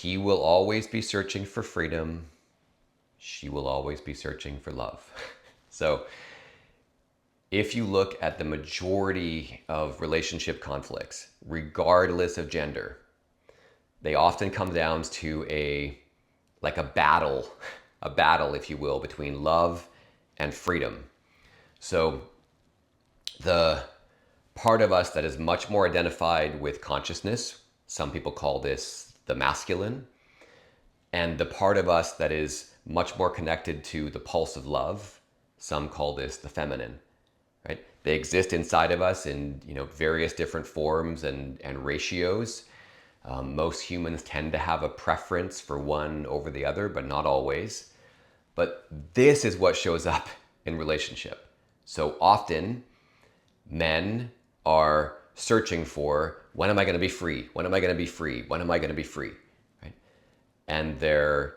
He will always be searching for freedom. She will always be searching for love. So if you look at the majority of relationship conflicts, regardless of gender, they often come down to a battle, a battle, if you will, between love and freedom. So the part of us that is much more identified with consciousness, some people call this the masculine, and the part of us that is much more connected to the pulse of love, some call this the feminine, right? They exist inside of us in various different forms and ratios. Most humans tend to have a preference for one over the other, but not always. But this is what shows up in relationship. So often, men are searching for, when am I going to be free? When am I going to be free? When am I going to be free? Right? And their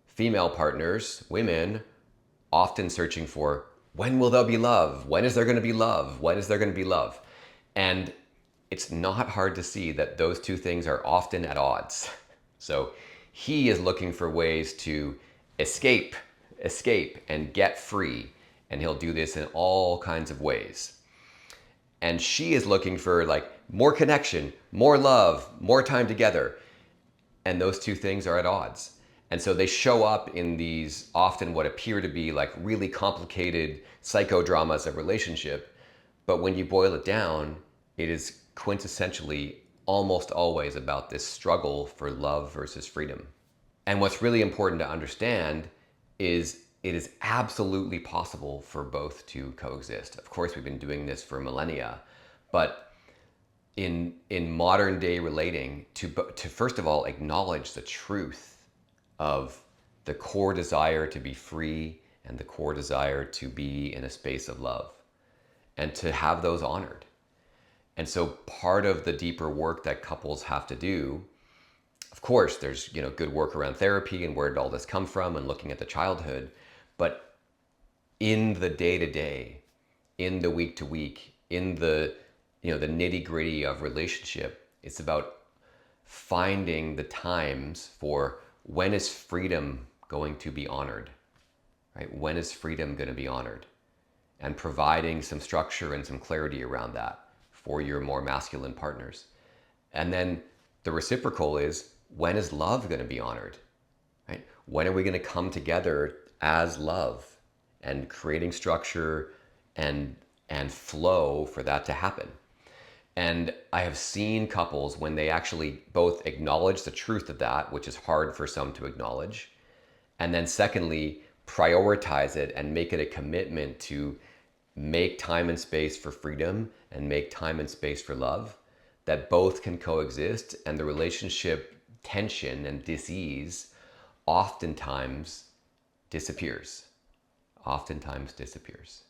female partners, women, often searching for, when will there be love? When is there going to be love? When is there going to be love? And it's not hard to see that those two things are often at odds. So he is looking for ways to escape, and get free. And he'll do this in all kinds of ways. And she is looking for like more connection, more love, more time together. And those two things are at odds. And so they show up in these often what appear to be like really complicated psychodramas of relationship. But when you boil it down, it is quintessentially almost always about this struggle for love versus freedom. And what's really important to understand is it is absolutely possible for both to coexist. Of course, we've been doing this for millennia, but in modern day relating, to first of all acknowledge the truth of the core desire to be free and the core desire to be in a space of love, and to have those honored. And so part of the deeper work that couples have to do, of course, there's good work around therapy and where did all this come from and looking at the childhood, but in the day to day, in the week to week, in the the nitty gritty of relationship, it's about finding the times for when is freedom going to be honored, right? When is freedom going to be honored? And providing some structure and some clarity around that for your more masculine partners. And then the reciprocal is, when is love going to be honored? Right? When are we going to come together as love, and creating structure and flow for that to happen? And I have seen couples when they actually both acknowledge the truth of that, which is hard for some to acknowledge, and then secondly, prioritize it and make it a commitment to make time and space for freedom and make time and space for love, that both can coexist, and the relationship tension and dis-ease oftentimes disappears. Oftentimes disappears.